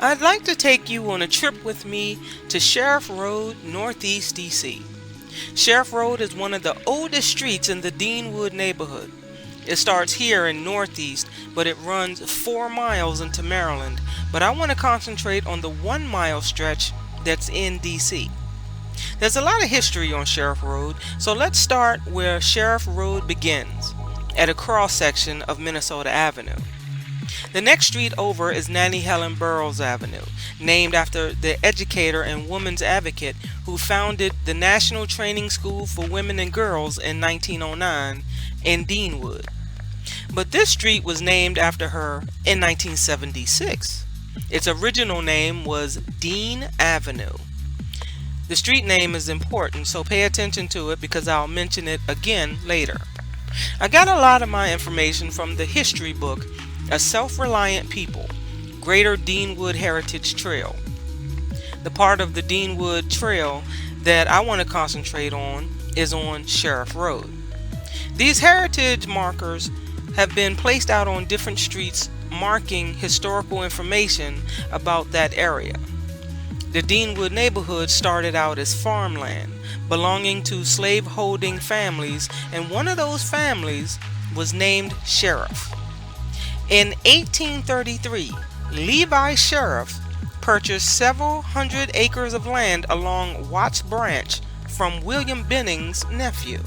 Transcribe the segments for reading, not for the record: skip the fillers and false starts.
I'd like to take you on a trip with me to Sheriff Road, Northeast DC. Sheriff Road is one of the oldest streets in the Deanwood neighborhood. It starts here in Northeast, but it runs 4 miles into Maryland. But I want to concentrate on the 1 mile stretch that's in DC. There's a lot of history on Sheriff Road, so let's start where Sheriff Road begins, at a cross section of Minnesota Avenue. The next street over is Nannie Helen Burroughs Avenue, named after the educator and women's advocate who founded the National Training School for Women and Girls in 1909 in Deanwood. But this street was named after her in 1976. Its original name was Dean Avenue. The street name is important, so pay attention to it because I'll mention it again later. I got a lot of my information from the history book A Self-Reliant People, Greater Deanwood Heritage Trail. The part of the Deanwood Trail that I want to concentrate on is on Sheriff Road. These heritage markers have been placed out on different streets marking historical information about that area. The Deanwood neighborhood started out as farmland belonging to slave-holding families, and one of those families was named Sheriff. In 1833, Levi Sheriff purchased several hundred acres of land along Watts Branch from William Benning's nephew.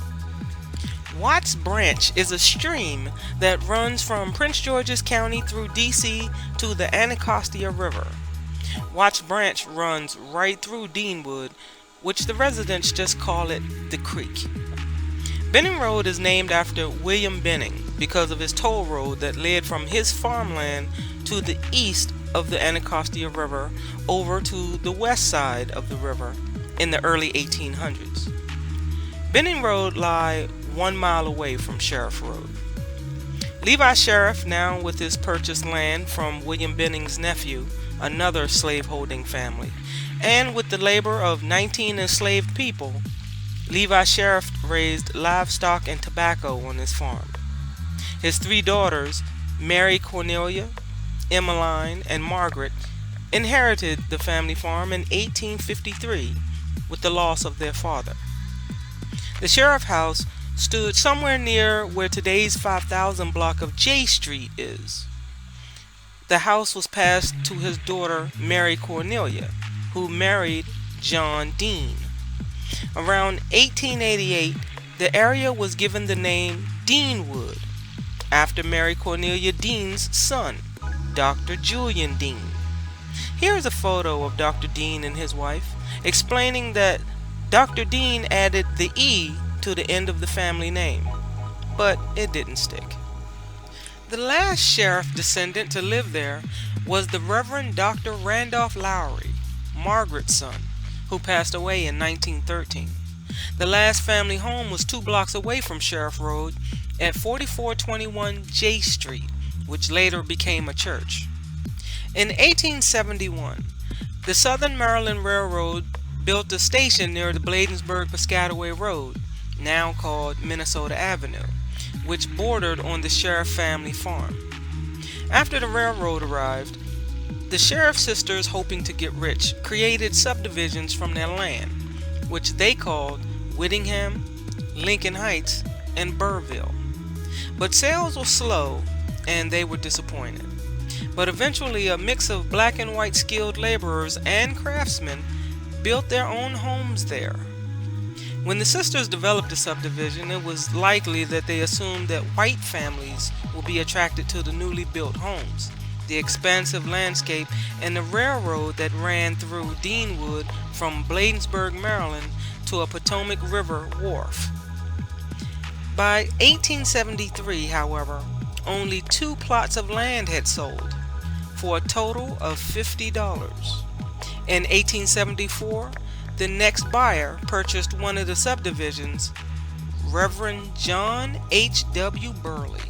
Watts Branch is a stream that runs from Prince George's County through DC to the Anacostia River. Watts Branch runs right through Deanwood, which the residents just call it the Creek. Benning Road is named after William Benning because of his toll road that led from his farmland to the east of the Anacostia River over to the west side of the river in the early 1800s. Benning Road lie 1 mile away from Sheriff Road. Levi Sheriff, now with his purchased land from William Benning's nephew, another slaveholding family, and with the labor of 19 enslaved people, Levi Sheriff raised livestock and tobacco on his farm. His 3 daughters, Mary Cornelia, Emmeline, and Margaret, inherited the family farm in 1853 with the loss of their father. The Sheriff House stood somewhere near where today's 5000 block of J Street is. The house was passed to his daughter Mary Cornelia, who married John Dean. Around 1888, the area was given the name Deanwood, after Mary Cornelia Dean's son, Dr. Julian Dean. Here's a photo of Dr. Dean and his wife, explaining that Dr. Dean added the E to the end of the family name, but it didn't stick. The last sheriff descendant to live there was the Reverend Dr. Randolph Lowry, Margaret's son, who passed away in 1913. The last family home was 2 blocks away from Sheriff Road at 4421 J Street, which later became a church. In 1871, the Southern Maryland Railroad built a station near the Bladensburg-Piscataway Road, now called Minnesota Avenue, which bordered on the Sheriff family farm. After the railroad arrived, the Sheriff sisters, hoping to get rich, created subdivisions from their land, which they called Whittingham, Lincoln Heights, and Burrville. But sales were slow and they were disappointed. But eventually a mix of black and white skilled laborers and craftsmen built their own homes there. When the sisters developed the subdivision, it was likely that they assumed that white families would be attracted to the newly built homes, the expansive landscape, and the railroad that ran through Deanwood from Bladensburg, Maryland to a Potomac River wharf. By 1873, however, only 2 plots of land had sold, for a total of $50. In 1874, the next buyer purchased one of the subdivisions, Reverend John H.W. Burley.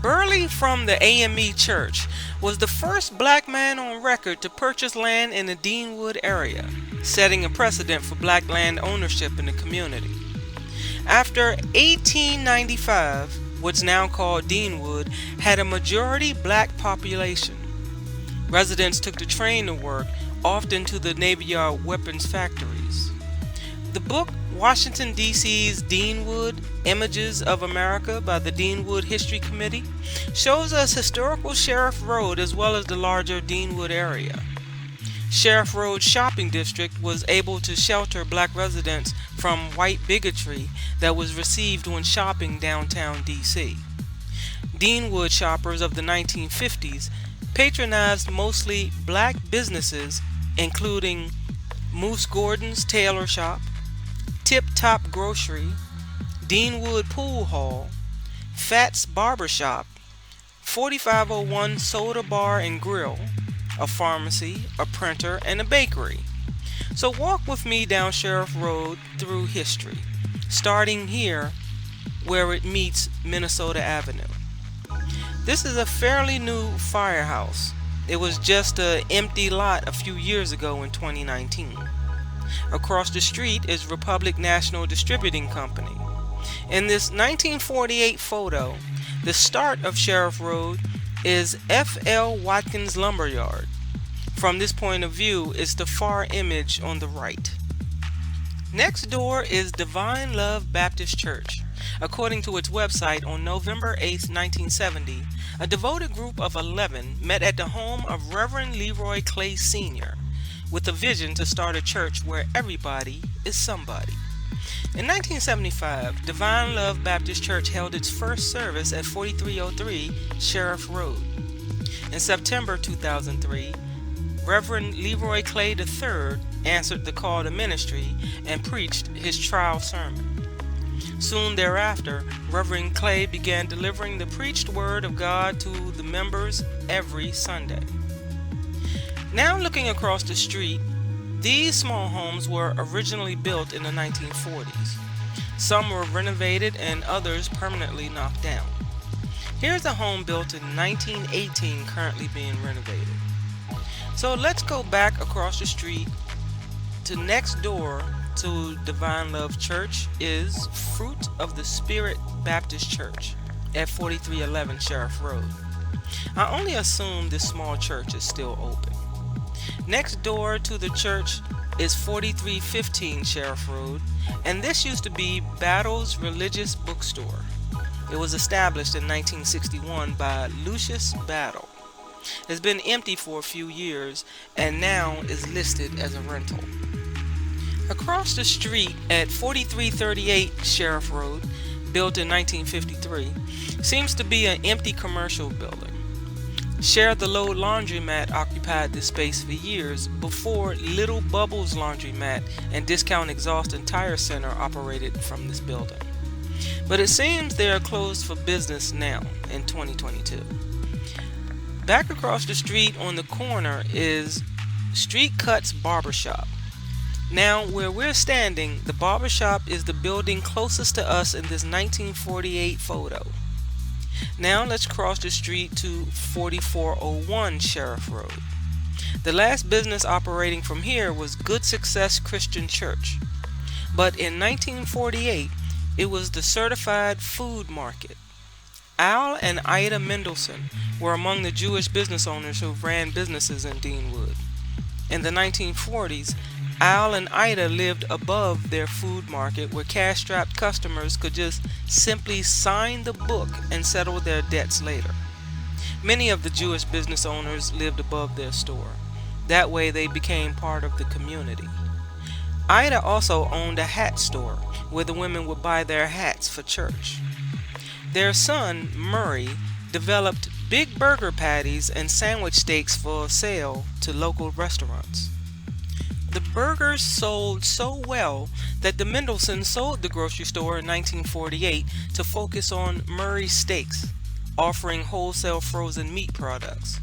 Burley from the AME Church was the first black man on record to purchase land in the Deanwood area, setting a precedent for black land ownership in the community. After 1895, what's now called Deanwood had a majority black population. Residents took the train to work, often to the Navy Yard weapons factories. The book Washington, D.C.'s Deanwood, Images of America by the Deanwood History Committee shows us historical Sheriff Road as well as the larger Deanwood area. Sheriff Road Shopping District was able to shelter black residents from white bigotry that was received when shopping downtown D.C. Deanwood shoppers of the 1950s patronized mostly black businesses including Moose Gordon's Tailor Shop, Tip Top Grocery, Deanwood Pool Hall, Fat's Barbershop, 4501 Soda Bar and Grill, a pharmacy, a printer, and a bakery. So walk with me down Sheriff Road through history, starting here where it meets Minnesota Avenue. This is a fairly new firehouse. It was just an empty lot a few years ago in 2019. Across the street is Republic National Distributing Company. In this 1948 photo, the start of Sheriff Road is F.L. Watkins Lumberyard. From this point of view is the far image on the right. Next door is Divine Love Baptist Church. According to its website, on November 8, 1970, a devoted group of 11 met at the home of Reverend Leroy Clay Sr. with a vision to start a church where everybody is somebody. In 1975, Divine Love Baptist Church held its first service at 4303 Sheriff Road. In September 2003, Reverend Leroy Clay III answered the call to ministry and preached his trial sermon. Soon thereafter, Reverend Clay began delivering the preached word of God to the members every Sunday. Now looking across the street, these small homes were originally built in the 1940s. Some were renovated and others permanently knocked down. Here's a home built in 1918 currently being renovated. So let's go back across the street to next door to Divine Love Church is Fruit of the Spirit Baptist Church at 4311 Sheriff Road. I only assume this small church is still open. Next door to the church is 4315 Sheriff Road, and this used to be Battle's Religious Bookstore. It was established in 1961 by Lucius Battle. It's been empty for a few years and now is listed as a rental. Across the street at 4338 Sheriff Road, built in 1953, seems to be an empty commercial building. Share the Load Laundromat occupied this space for years before Little Bubbles Laundromat and Discount Exhaust and Tire Center operated from this building. But it seems they are closed for business now in 2022. Back across the street on the corner is Street Cuts Barbershop. Now, where we're standing, the barbershop is the building closest to us in this 1948 photo. Now let's cross the street to 4401 Sheriff Road. The last business operating from here was Good Success Christian Church. But in 1948, it was the Certified Food Market. Al and Ida Mendelson were among the Jewish business owners who ran businesses in Deanwood. In the 1940s, Al and Ida lived above their food market where cash-strapped customers could just simply sign the book and settle their debts later. Many of the Jewish business owners lived above their store. That way they became part of the community. Ida also owned a hat store where the women would buy their hats for church. Their son, Murray, developed big burger patties and sandwich steaks for sale to local restaurants. The burgers sold so well that the Mendelsons sold the grocery store in 1948 to focus on Murray's Steaks, offering wholesale frozen meat products.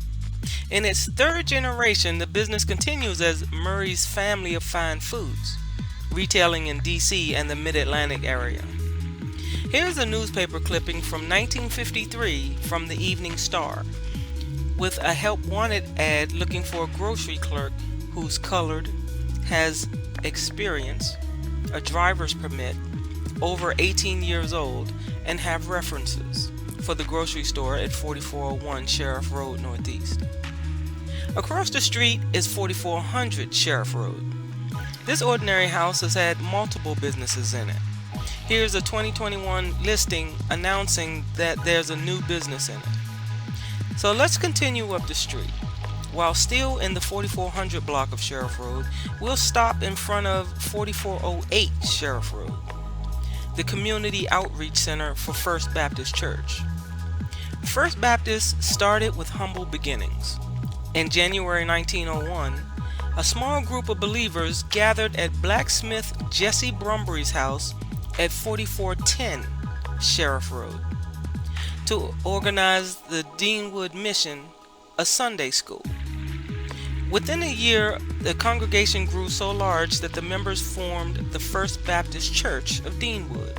In its third generation, the business continues as Murray's Family of Fine Foods, retailing in D.C. and the Mid-Atlantic area. Here's a newspaper clipping from 1953 from the Evening Star, with a help wanted ad looking for a grocery clerk who's colored, has experience, a driver's permit, over 18 years old, and have references for the grocery store at 4401 Sheriff Road Northeast. Across the street is 4400 Sheriff Road. This ordinary house has had multiple businesses in it. Here's a 2021 listing announcing that there's a new business in it. So let's continue up the street. While still in the 4400 block of Sheriff Road, we'll stop in front of 4408 Sheriff Road, the Community Outreach Center for First Baptist Church. First Baptist started with humble beginnings. In January 1901, a small group of believers gathered at blacksmith Jesse Brumbury's house at 4410 Sheriff Road to organize the Deanwood Mission, a Sunday school. Within a year, the congregation grew so large that the members formed the First Baptist Church of Deanwood.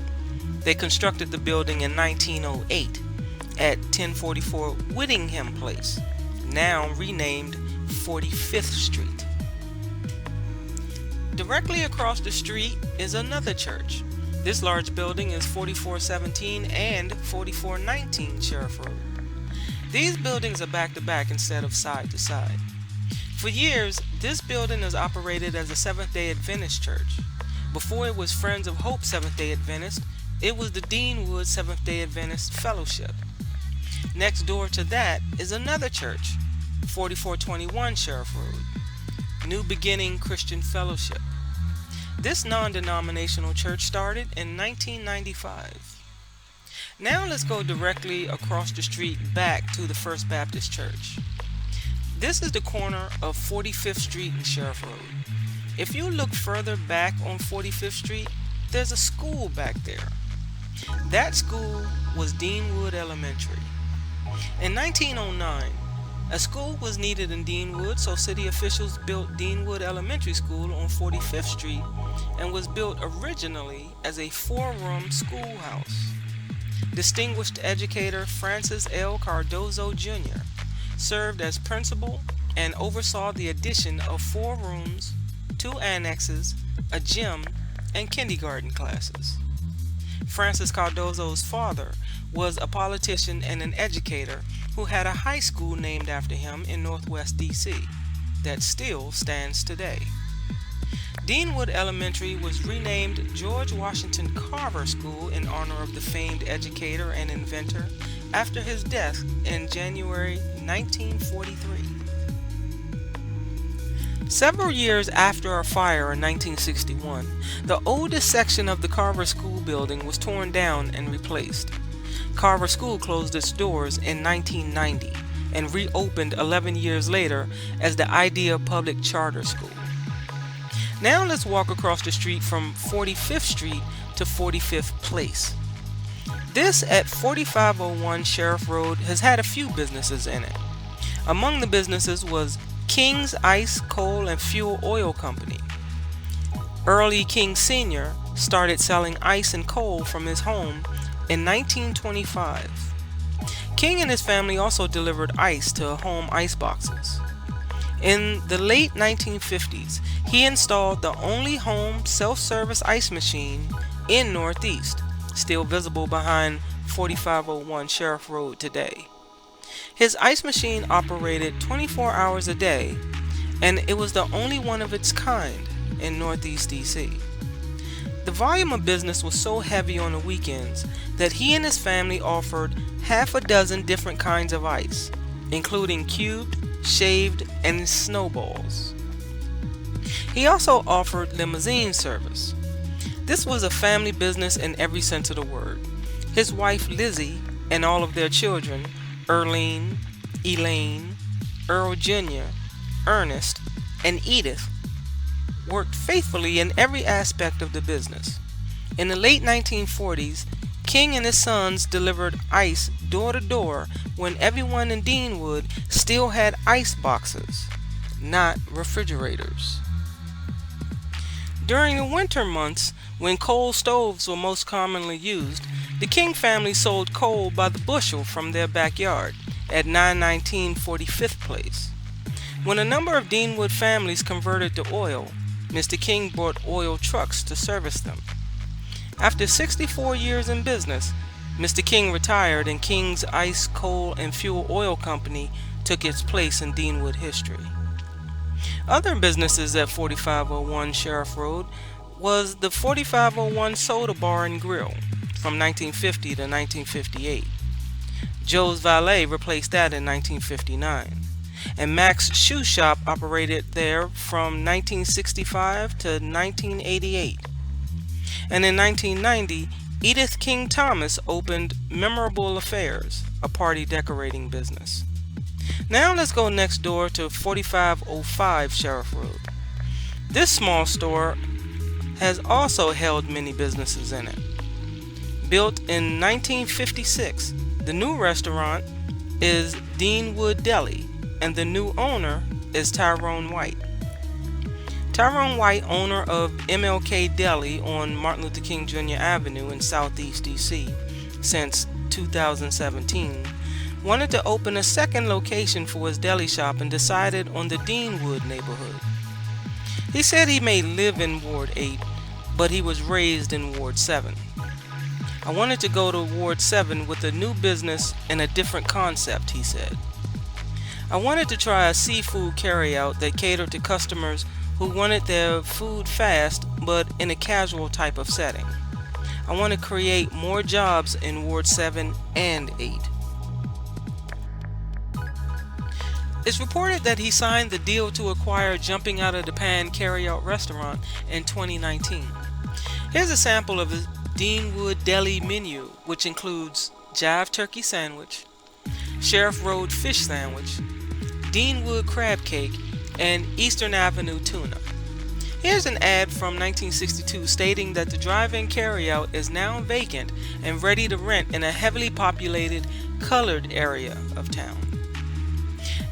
They constructed the building in 1908 at 1044 Whittingham Place, now renamed 45th Street. Directly across the street is another church. This large building is 4417 and 4419 Sheriff Road. These buildings are back to back instead of side to side. For years, this building is operated as a Seventh-day Adventist church. Before it was Friends of Hope Seventh-day Adventist, it was the Deanwood Seventh-day Adventist Fellowship. Next door to that is another church, 4421 Sheriff Road, New Beginning Christian Fellowship. This non-denominational church started in 1995. Now let's go directly across the street back to the First Baptist Church. This is the corner of 45th Street and Sheriff Road. If you look further back on 45th Street, there's a school back there. That school was Deanwood Elementary. In 1909, a school was needed in Deanwood, so city officials built Deanwood Elementary School on 45th Street and was built originally as a 4-room schoolhouse. Distinguished educator Francis L. Cardozo Jr. served as principal and oversaw the addition of 4 rooms, 2 annexes, a gym, and kindergarten classes. Francis Cardozo's father was a politician and an educator who had a high school named after him in Northwest D.C. that still stands today. Deanwood Elementary was renamed George Washington Carver School in honor of the famed educator and inventor after his death in January 1943. Several years after a fire in 1961, the oldest section of the Carver School building was torn down and replaced. Carver School closed its doors in 1990 and reopened 11 years later as the Idea Public Charter School. Now let's walk across the street from 45th Street to 45th Place. This at 4501 Sheriff Road has had a few businesses in it. Among the businesses was King's Ice, Coal, and Fuel Oil Company. Earl E. King Sr. started selling ice and coal from his home in 1925. King and his family also delivered ice to home ice boxes. In the late 1950s, he installed the only home self-service ice machine in Northeast, still visible behind 4501 Sheriff Road today. His ice machine operated 24 hours a day, and it was the only one of its kind in Northeast DC. The volume of business was so heavy on the weekends that he and his family offered half a dozen different kinds of ice, including cubed, shaved, and snowballs. He also offered limousine service. This was a family business in every sense of the word. His wife Lizzie and all of their children, Earlene, Elaine, Earl Jr., Ernest, and Edith, worked faithfully in every aspect of the business. In the late 1940s, King and his sons delivered ice door to door when everyone in Deanwood still had ice boxes, not refrigerators. During the winter months, when coal stoves were most commonly used, the King family sold coal by the bushel from their backyard at 919 45th Place. When a number of Deanwood families converted to oil, Mr. King bought oil trucks to service them. After 64 years in business, Mr. King retired and King's Ice, Coal, and Fuel Oil Company took its place in Deanwood history. Other businesses at 4501 Sheriff Road was the 4501 Soda Bar and Grill from 1950 to 1958. Joe's Valet replaced that in 1959, and Mac's Shoe Shop operated there from 1965 to 1988. And in 1990, Edith King Thomas opened Memorable Affairs, a party decorating business. Now let's go next door to 4505 Sheriff Road. This small store has also held many businesses in it. Built in 1956, the new restaurant is Deanwood Deli, and the new owner is Tyrone White. Tyrone White, owner of MLK Deli on Martin Luther King Jr. Avenue in Southeast DC since 2017, wanted to open a second location for his deli shop and decided on the Deanwood neighborhood. He said he may live in Ward 8, but he was raised in Ward 7. I wanted to go to Ward 7 with a new business and a different concept, he said. I wanted to try a seafood carryout that catered to customers who wanted their food fast but in a casual type of setting. I want to create more jobs in Ward 7 and 8. It's reported that he signed the deal to acquire Jumping Out of the Pan carryout restaurant in 2019. Here's a sample of the Deanwood Deli menu, which includes Jive Turkey Sandwich, Sheriff Road Fish Sandwich, Deanwood Crab Cake, and Eastern Avenue Tuna. Here's an ad from 1962 stating that the drive-in carryout is now vacant and ready to rent in a heavily populated, colored area of town.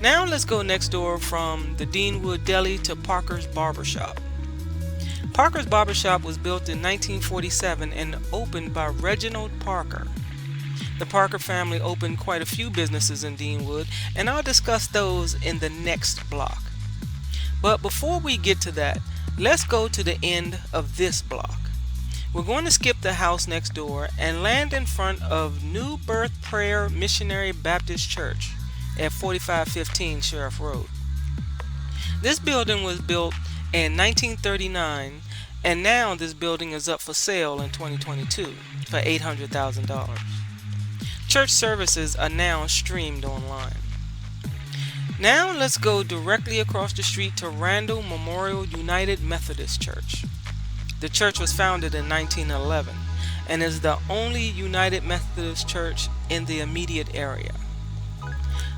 Now let's go next door from the Deanwood Deli to Parker's Barbershop. Parker's Barbershop was built in 1947 and opened by Reginald Parker. The Parker family opened quite a few businesses in Deanwood, and I'll discuss those in the next block. But before we get to that, let's go to the end of this block. We're going to skip the house next door and land in front of New Birth Prayer Missionary Baptist Church at 4515 Sheriff Road. This building was built in 1939, and now this building is up for sale in 2022 for $800,000. Church services are now streamed online. Now let's go directly across the street to Randall Memorial United Methodist Church. The church was founded in 1911 and is the only United Methodist church in the immediate area.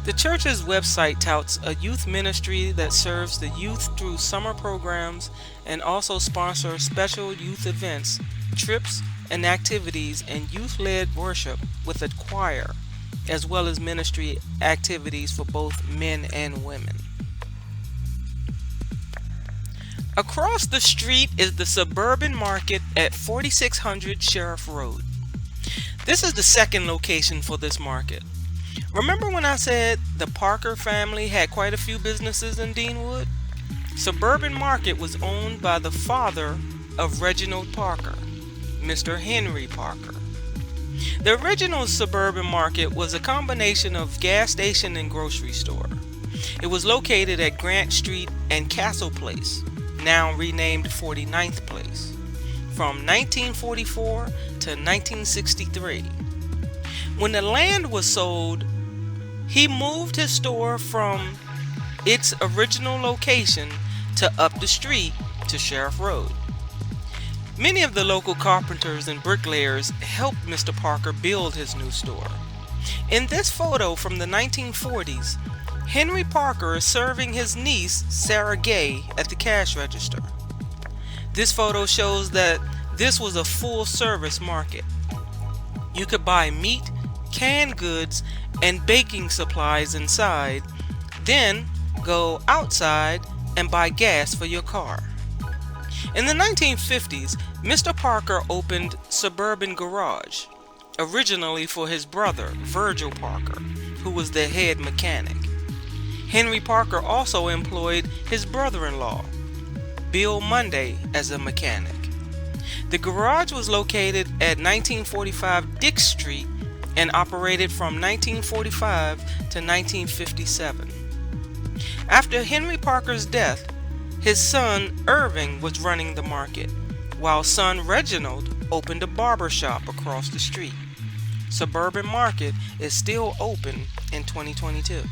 The church's website touts a youth ministry that serves the youth through summer programs and also sponsors special youth events, trips, and activities, and youth-led worship with a choir, as well as ministry activities for both men and women. Across the street is the Suburban Market at 4600 Sheriff Road. This is the second location for this market. Remember when I said the Parker family had quite a few businesses in Deanwood? Suburban Market was owned by the father of Reginald Parker, Mr. Henry Parker. The original Suburban Market was a combination of gas station and grocery store. It was located at Grant Street and Castle Place, now renamed 49th Place, from 1944 to 1963. When the land was sold, he moved his store from its original location to up the street to Sheriff Road. Many of the local carpenters and bricklayers helped Mr. Parker build his new store. In this photo from the 1940s, Henry Parker is serving his niece, Sarah Gay, at the cash register. This photo shows that this was a full-service market. You could buy meat, canned goods, and baking supplies inside, then go outside and buy gas for your car. In the 1950s, Mr. Parker opened Suburban Garage, originally for his brother, Virgil Parker, who was the head mechanic. Henry Parker also employed his brother-in-law, Bill Monday, as a mechanic. The garage was located at 1945 Dick Street and operated from 1945 to 1957. After Henry Parker's death, his son Irving was running the market, while son Reginald opened a barber shop across the street. Suburban Market is still open in 2022.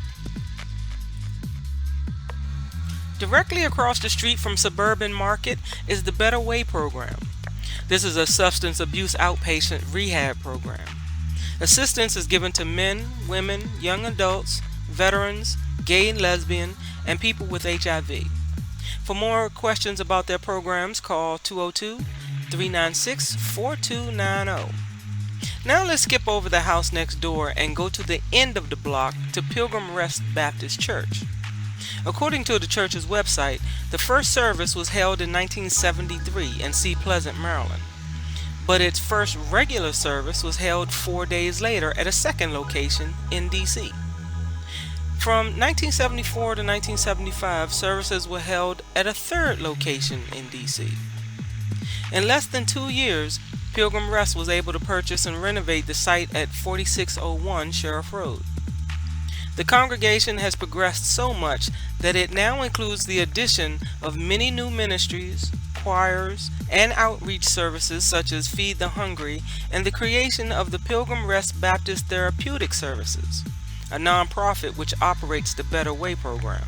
Directly across the street from Suburban Market is the Better Way program. This is a substance abuse outpatient rehab program. Assistance is given to men, women, young adults, veterans, gay and lesbian, and people with HIV. For more questions about their programs, call 202-396-4290. Now let's skip over the house next door and go to the end of the block to Pilgrim Rest Baptist Church. According to the church's website, the first service was held in 1973 in Sea Pleasant, Maryland. But its first regular service was held 4 days later at a second location in D.C. From 1974 to 1975, services were held at a third location in D.C. In less than 2 years, Pilgrim Rest was able to purchase and renovate the site at 4601 Sheriff Road. The congregation has progressed so much that it now includes the addition of many new ministries, choirs, and outreach services such as Feed the Hungry, and the creation of the Pilgrim Rest Baptist Therapeutic Services, a nonprofit which operates the Better Way program.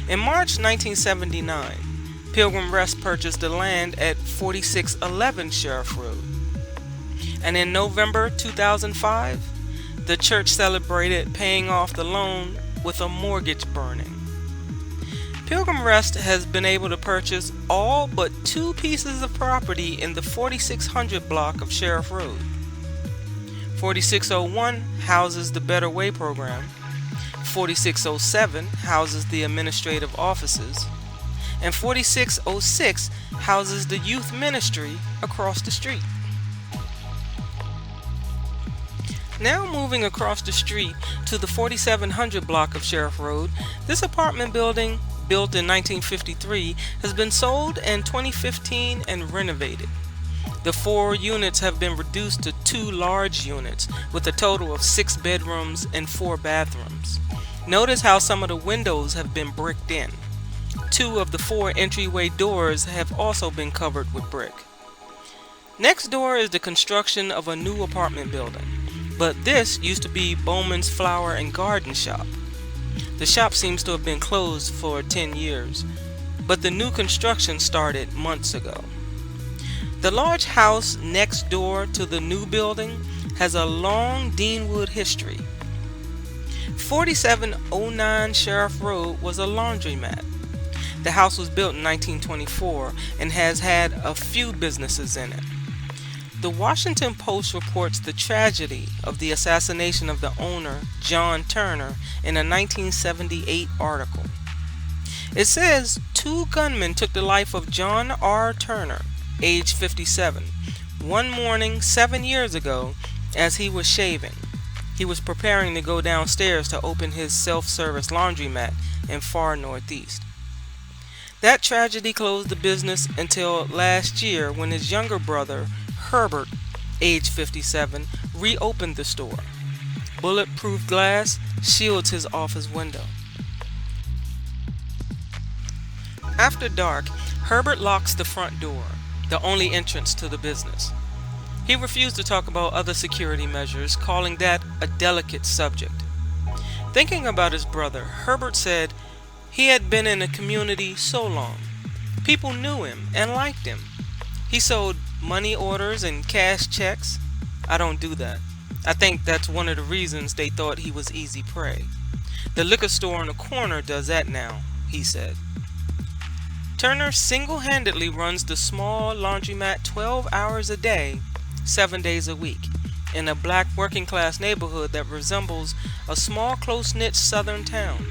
In March 1979, Pilgrim Rest purchased the land at 4611 Sheriff Road. And in November 2005, the church celebrated paying off the loan with a mortgage burning. Pilgrim Rest has been able to purchase all but 2 pieces of property in the 4600 block of Sheriff Road. 4601 houses the Better Way program, 4607 houses the administrative offices, and 4606 houses the youth ministry across the street. Now moving across the street to the 4700 block of Sheriff Road, this apartment building, built in 1953, has been sold in 2015 and renovated. The 4 units have been reduced to 2 large units with a total of 6 bedrooms and 4 bathrooms. Notice how some of the windows have been bricked in. 2 of the 4 entryway doors have also been covered with brick. Next door is the construction of a new apartment building, but this used to be Bowman's Flower and Garden Shop. The shop seems to have been closed for 10 years, but the new construction started months ago. The large house next door to the new building has a long Deanwood history. 4709 Sheriff Road was a laundromat. The house was built in 1924 and has had a few businesses in it. The Washington Post reports the tragedy of the assassination of the owner, John Turner, in a 1978 article. It says 2 gunmen took the life of John R. Turner, age 57, one morning 7 years ago as he was shaving. He was preparing to go downstairs to open his self-service laundromat in far northeast. That tragedy closed the business until last year when his younger brother, Herbert, age 57, reopened the store. Bulletproof glass shields his office window. After dark, Herbert locks the front door, the only entrance to the business. He refused to talk about other security measures, calling that a delicate subject. Thinking about his brother, Herbert said he had been in the community so long. People knew him and liked him. He sold money orders and cash checks. I don't do that. I think that's one of the reasons they thought he was easy prey. The liquor store on the corner does that now, he said. Turner single-handedly runs the small laundromat 12 hours a day, 7 days a week, in a black working-class neighborhood that resembles a small, close-knit southern town.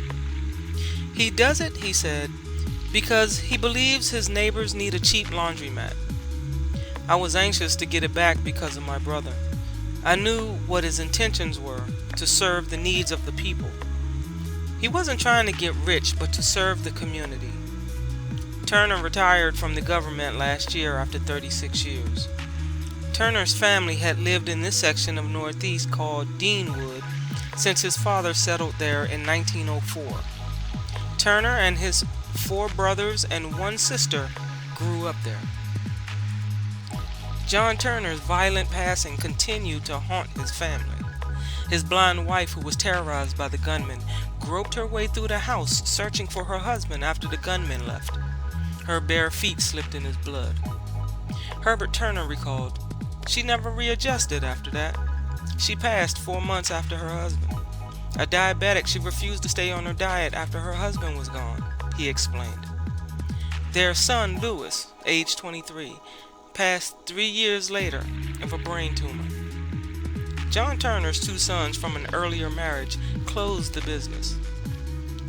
He does it, he said, because he believes his neighbors need a cheap laundromat. I was anxious to get it back because of my brother. I knew what his intentions were, to serve the needs of the people. He wasn't trying to get rich, but to serve the community. Turner retired from the government last year after 36 years. Turner's family had lived in this section of Northeast called Deanwood since his father settled there in 1904. Turner and his 4 brothers and 1 sister grew up there. John Turner's violent passing continued to haunt his family. His blind wife, who was terrorized by the gunmen, groped her way through the house searching for her husband after the gunmen left. Her bare feet slipped in his blood. Herbert Turner recalled, "She never readjusted after that. She passed 4 months after her husband. A diabetic, she refused to stay on her diet after her husband was gone," he explained. Their son, Lewis, age 23, passed 3 years later of a brain tumor. John Turner's 2 sons from an earlier marriage closed the business.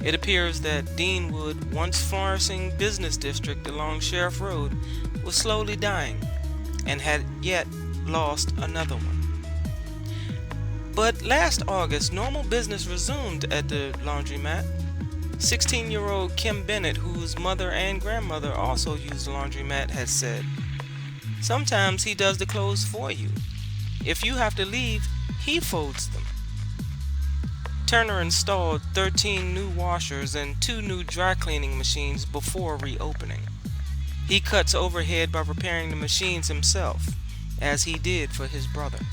It appears that Deanwood, once flourishing business district along Sheriff Road, was slowly dying and had yet lost another one. But last August, normal business resumed at the laundromat. 16-year-old Kim Bennett, whose mother and grandmother also used the laundromat, has said, "Sometimes he does the clothes for you. If you have to leave, he folds them." Turner installed 13 new washers and 2 new dry cleaning machines before reopening. He cuts overhead by repairing the machines himself, as he did for his brother.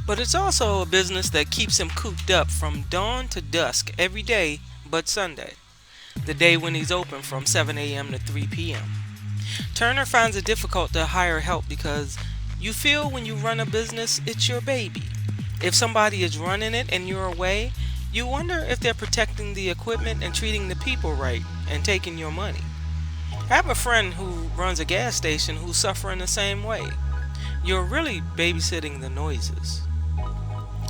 But it's also a business that keeps him cooped up from dawn to dusk every day but Sunday, the day when he's open from 7 a.m. to 3 p.m. Turner finds it difficult to hire help because you feel when you run a business, it's your baby. If somebody is running it and you're away, you wonder if they're protecting the equipment and treating the people right and taking your money. I have a friend who runs a gas station who's suffering the same way. You're really babysitting the noises.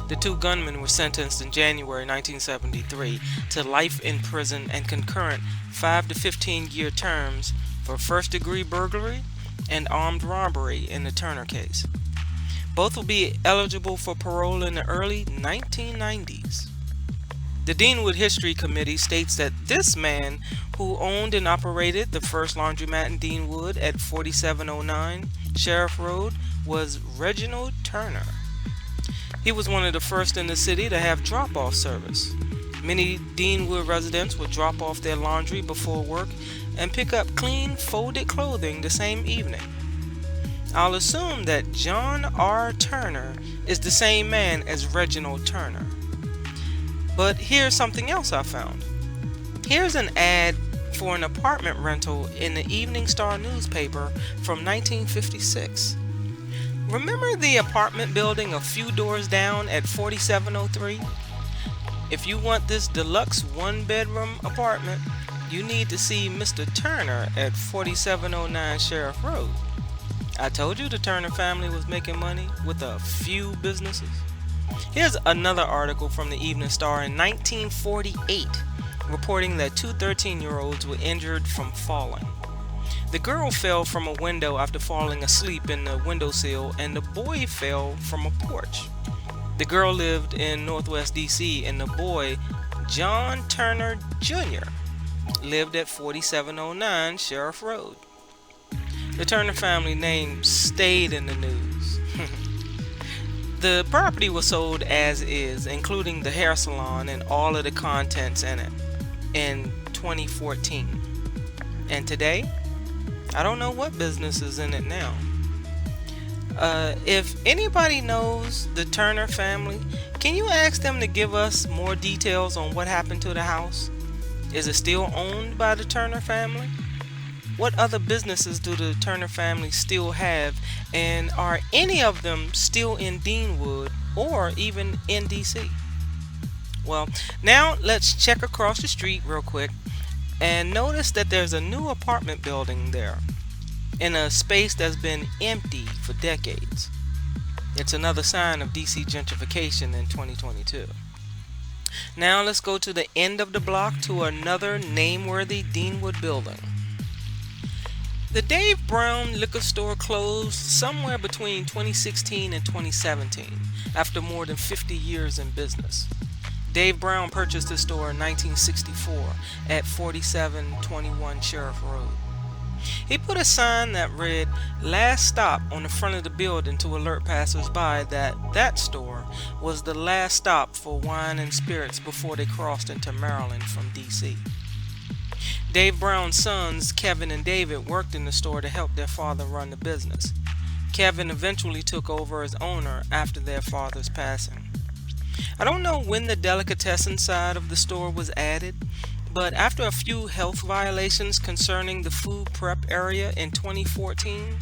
The 2 gunmen were sentenced in January 1973 to life in prison and concurrent 5 to 15-year terms for first-degree burglary and armed robbery in the Turner case. Both will be eligible for parole in the early 1990s. The Deanwood History Committee states that this man, who owned and operated the first laundromat in Deanwood at 4709 Sheriff Road, was Reginald Turner. He was one of the first in the city to have drop-off service. Many Deanwood residents would drop off their laundry before work and pick up clean, folded clothing the same evening. I'll assume that John R. Turner is the same man as Reginald Turner. But here's something else I found. Here's an ad for an apartment rental in the Evening Star newspaper from 1956. Remember the apartment building a few doors down at 4703? If you want this deluxe 1-bedroom apartment, you need to see Mr. Turner at 4709 Sheriff Road. I told you the Turner family was making money with a few businesses. Here's another article from the Evening Star in 1948 reporting that 2 13-year-olds were injured from falling. The girl fell from a window after falling asleep in the windowsill, and the boy fell from a porch. The girl lived in Northwest DC, and the boy, John Turner Jr., lived at 4709 Sheriff Road. The Turner family name stayed in the news. The property was sold as is, including the hair salon and all of the contents in it, in 2014. And today, I don't know what business is in it now. If anybody knows the Turner family, can you ask them to give us more details on what happened to the house? Is it still owned by the Turner family? What other businesses do the Turner family still have, and are any of them still in Deanwood or even in DC? Well, now let's check across the street real quick and notice that there's a new apartment building there in a space that's been empty for decades. It's another sign of DC gentrification in 2022. Now let's go to the end of the block to another name-worthy Deanwood building. The Dave Brown liquor store closed somewhere between 2016 and 2017 after more than 50 years in business. Dave Brown purchased the store in 1964 at 4721 Sheriff Road. He put a sign that read "Last Stop" on the front of the building to alert passers-by that that store was the last stop for wine and spirits before they crossed into Maryland from D.C. Dave Brown's sons, Kevin and David, worked in the store to help their father run the business. Kevin eventually took over as owner after their father's passing. I don't know when the delicatessen side of the store was added, but after a few health violations concerning the food prep area in 2014,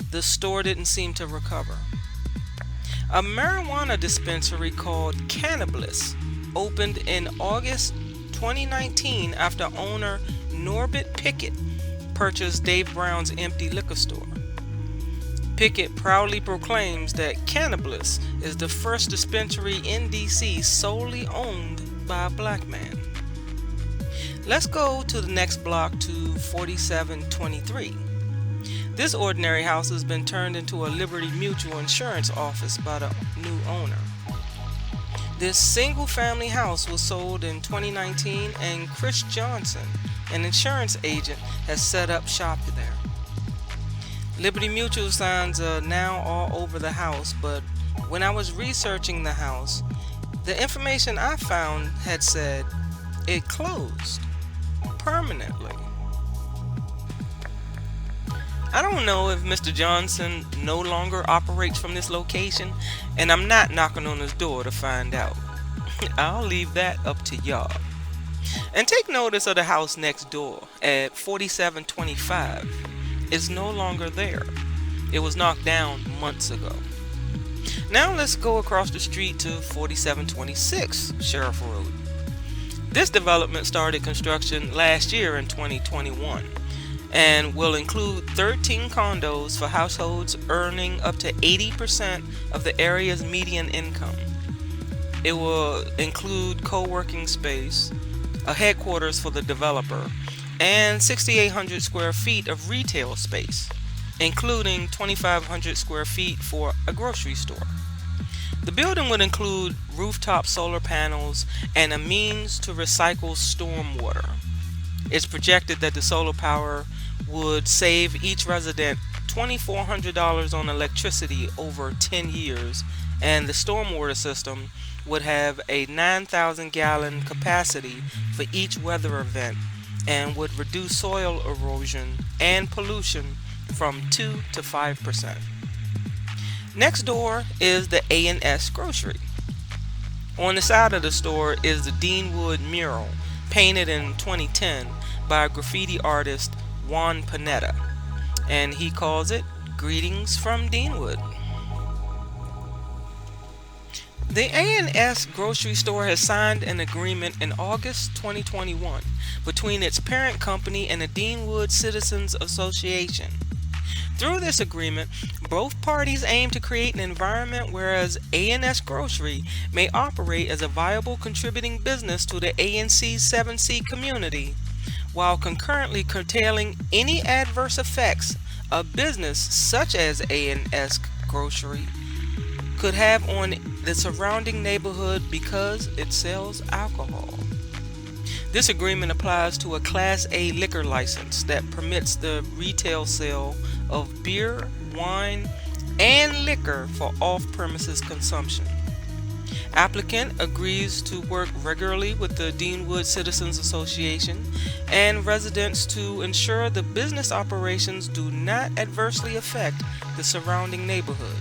the store didn't seem to recover. A marijuana dispensary called Cannabis opened in August 2019 after owner Norbert Pickett purchased Dave Brown's empty liquor store. Pickett proudly proclaims that Cannabis is the first dispensary in DC solely owned by a black man. Let's go to the next block to 4723. This ordinary house has been turned into a Liberty Mutual insurance office by the new owner. This single-family house was sold in 2019, and Chris Johnson, an insurance agent, has set up shop there. Liberty Mutual signs are now all over the house, but when I was researching the house, the information I found had said it closed permanently. I don't know if Mr. Johnson no longer operates from this location, and I'm not knocking on his door to find out. I'll leave that up to y'all. And take notice of the house next door at 4725. It's no longer there. It was knocked down months ago. Now let's go across the street to 4726 Sheriff Road. This development started construction last year in 2021 and will include 13 condos for households earning up to 80% of the area's median income. It will include co-working space, a headquarters for the developer, and 6,800 square feet of retail space, including 2,500 square feet for a grocery store. The building would include rooftop solar panels and a means to recycle storm water. It's projected that the solar power would save each resident $2,400 on electricity over 10 years, and the stormwater system would have a 9,000 gallon capacity for each weather event and would reduce soil erosion and pollution from 2 to 5%. Next door is the A&S Grocery. On the side of the store is the Deanwood mural, painted in 2010 by graffiti artist Juan Panetta, and he calls it Greetings from Deanwood. The A&S grocery store has signed an agreement in August 2021 between its parent company and the Deanwood Citizens Association. Through this agreement, both parties aim to create an environment whereas A&S Grocery may operate as a viable contributing business to the ANC 7C community, while concurrently curtailing any adverse effects a business such as A&S Grocery could have on the surrounding neighborhood because it sells alcohol. This agreement applies to a Class A liquor license that permits the retail sale of beer, wine, and liquor for off-premises consumption. Applicant agrees to work regularly with the Deanwood Citizens Association and residents to ensure the business operations do not adversely affect the surrounding neighborhood.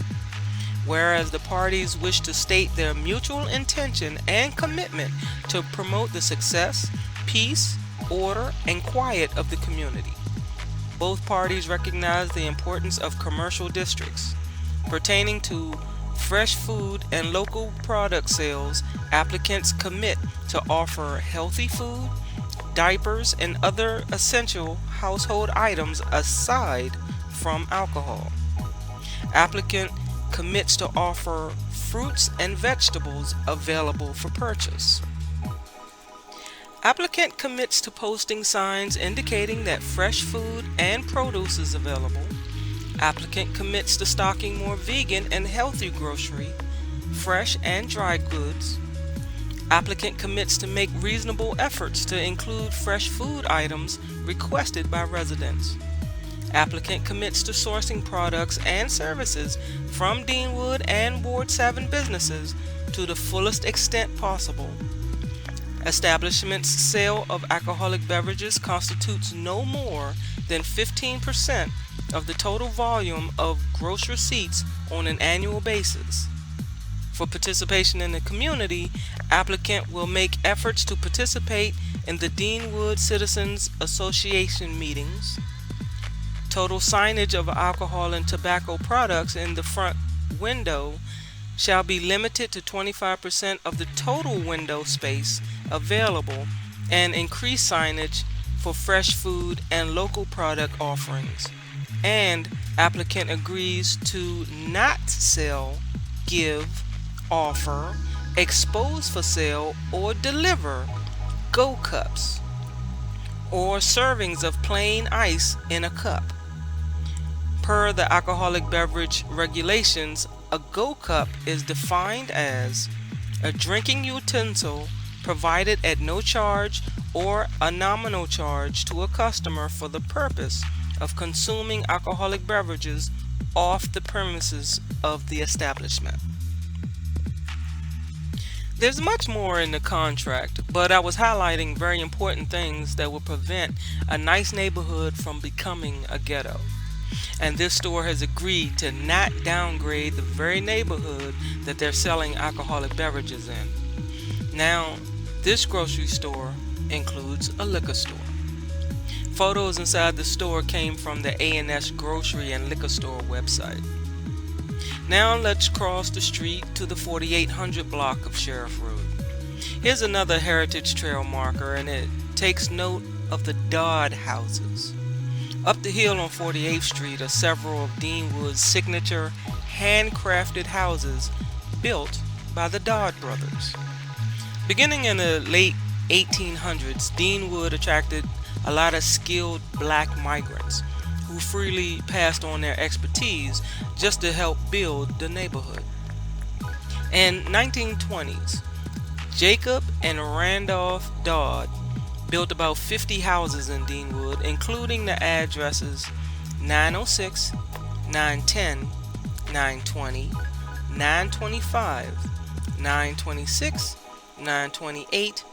Whereas the parties wish to state their mutual intention and commitment to promote the success, peace, order, and quiet of the community. Both parties recognize the importance of commercial districts. Pertaining to fresh food and local product sales, applicants commit to offer healthy food, diapers, and other essential household items aside from alcohol. Applicant commits to offer fruits and vegetables available for purchase. Applicant commits to posting signs indicating that fresh food and produce is available. Applicant commits to stocking more vegan and healthy grocery, fresh and dry goods. Applicant commits to make reasonable efforts to include fresh food items requested by residents. Applicant commits to sourcing products and services from Deanwood and Ward 7 businesses to the fullest extent possible. Establishment's sale of alcoholic beverages constitutes no more than 15% of the total volume of gross receipts on an annual basis. For participation in the community, applicant will make efforts to participate in the Deanwood Citizens Association meetings. Total signage of alcohol and tobacco products in the front window shall be limited to 25% of the total window space available, and increased signage for fresh food and local product offerings. And applicant agrees to not sell, give, offer, expose for sale, or deliver Go Cups or servings of plain ice in a cup. Per the alcoholic beverage regulations, a Go Cup is defined as a drinking utensil provided at no charge or a nominal charge to a customer for the purpose of consuming alcoholic beverages off the premises of the establishment. There's much more in the contract, but I was highlighting very important things that will prevent a nice neighborhood from becoming a ghetto. And this store has agreed to not downgrade the very neighborhood that they're selling alcoholic beverages in. Now, this grocery store includes a liquor store. Photos inside the store came from the A&S Grocery and Liquor Store website. Now let's cross the street to the 4800 block of Sheriff Road. Here's another Heritage Trail marker, and it takes note of the Dodd houses. Up the hill on 48th Street are several of Deanwood's signature handcrafted houses built by the Dodd brothers. Beginning in the late 1800s, Deanwood attracted a lot of skilled black migrants who freely passed on their expertise just to help build the neighborhood. In 1920s, Jacob and Randolph Dodd built about 50 houses in Deanwood, including the addresses 906, 910, 920, 925, 926, 928,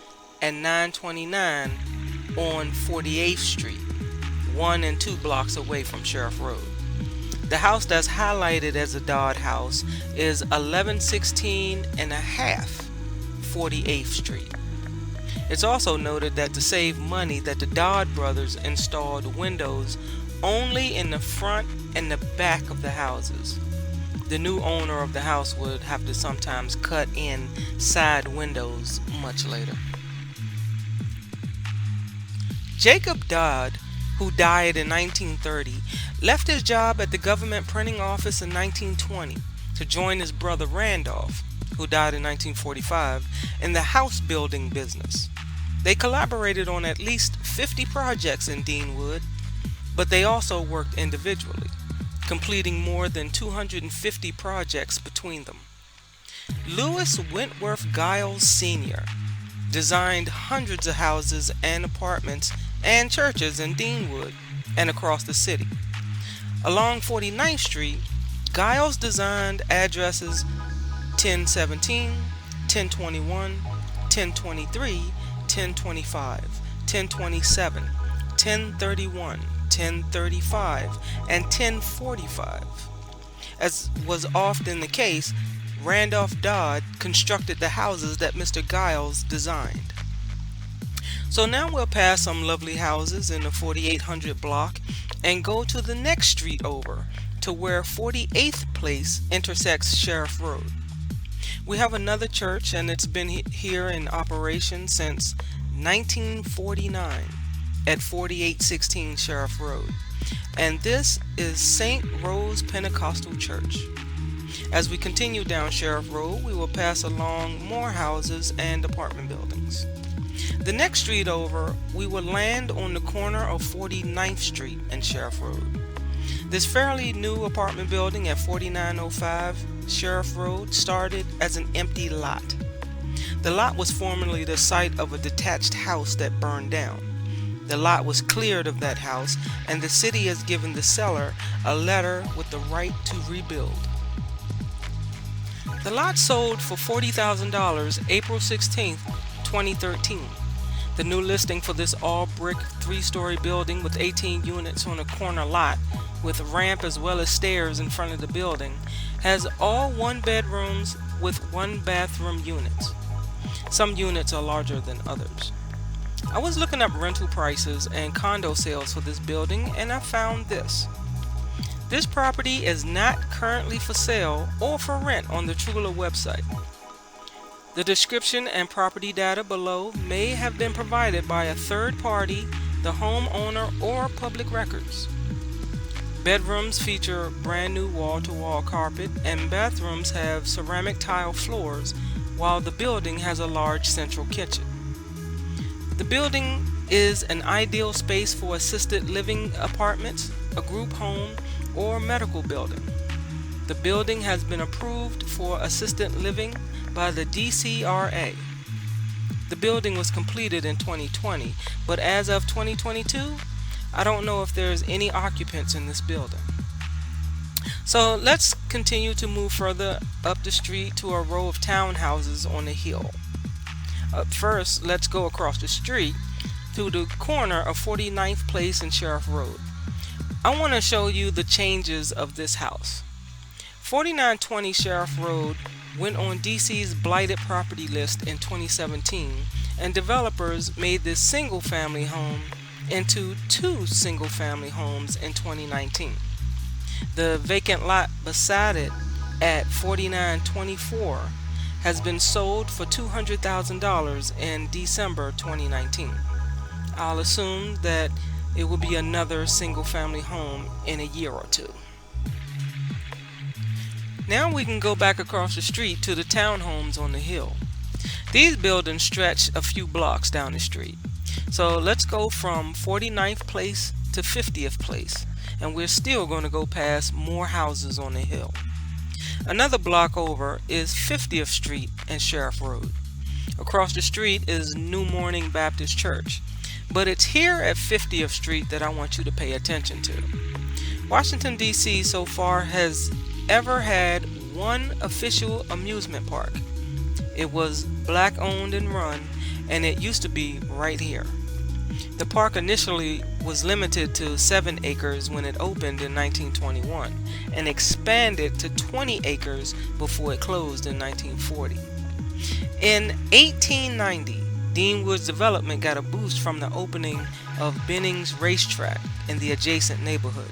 and 929 on 48th Street, 1 and 2 blocks away from Sheriff Road. The house that's highlighted as a Dodd house is 1116 and a half 48th Street. It's also noted that to save money that the Dodd brothers installed windows only in the front and the back of the houses. The new owner of the house would have to sometimes cut in side windows much later. Jacob Dodd, who died in 1930, left his job at the government printing office in 1920 to join his brother Randolph, who died in 1945, in the house building business. They collaborated on at least 50 projects in Deanwood, but they also worked individually, completing more than 250 projects between them. Lewis Wentworth Giles Sr. designed hundreds of houses and apartments and churches in Deanwood and across the city. Along 49th Street, Giles designed addresses 1017, 1021, 1023, 1025, 1027, 1031, 1035, and 1045. As was often the case, Randolph Dodd constructed the houses that Mr. Giles designed. So now we'll pass some lovely houses in the 4800 block and go to the next street over to where 48th Place intersects Sheriff Road. We have another church, and it's been here in operation since 1949 at 4816 Sheriff Road. And this is St. Rose Pentecostal Church. As we continue down Sheriff Road, we will pass along more houses and apartment buildings. The next street over, we will land on the corner of 49th Street and Sheriff Road. This fairly new apartment building at 4905 Sheriff Road started as an empty lot. The lot was formerly the site of a detached house that burned down. The lot was cleared of that house, and the city has given the seller a letter with the right to rebuild. The lot sold for $40,000 April 16, 2013. The new listing for this all-brick 3-story building with 18 units on a corner lot with a ramp as well as stairs in front of the building has all 1-bedrooms with 1-bathroom units. Some units are larger than others. I was looking up rental prices and condo sales for this building, and I found this. This property is not currently for sale or for rent on the Trula website. The description and property data below may have been provided by a third party, the homeowner, or public records. Bedrooms feature brand new wall-to-wall carpet, and bathrooms have ceramic tile floors, while the building has a large central kitchen. The building is an ideal space for assisted living apartments, a group home, or medical building. The building has been approved for assisted living by the DCRA. The building was completed in 2020, but as of 2022, I don't know if there's any occupants in this building. So let's continue to move further up the street to a row of townhouses on the hill. First, let's go across the street to the corner of 49th Place and Sheriff Road. I want to show you the changes of this house. 4920 Sheriff Road went on DC's blighted property list in 2017, and developers made this single-family home into 2 single-family homes in 2019. The vacant lot beside it at 4924 has been sold for $200,000 in December 2019. I'll assume that it will be another single-family home in a year or two. Now we can go back across the street to the townhomes on the hill. These buildings stretch a few blocks down the street. So let's go from 49th Place to 50th Place, and we're still going to go past more houses on the hill. Another block over is 50th Street and Sheriff Road. Across the street is New Morning Baptist Church, but it's here at 50th Street that I want you to pay attention to. Washington, D.C. so far has ever had one official amusement park. It was black owned and run, and it used to be right here. The park initially was limited to 7 acres when it opened in 1921 and expanded to 20 acres before it closed in 1940. In 1890, Deanwood's development got a boost from the opening of Benning's Racetrack in the adjacent neighborhood.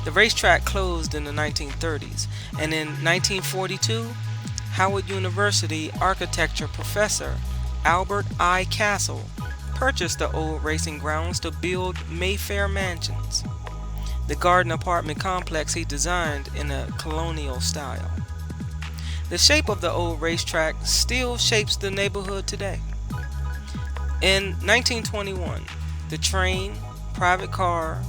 The racetrack closed in the 1930s, and in 1942, Howard University architecture professor Albert I. Castle purchased the old racing grounds to build Mayfair Mansions, the garden apartment complex he designed in a colonial style. The shape of the old racetrack still shapes the neighborhood today. In 1921, the train, private car,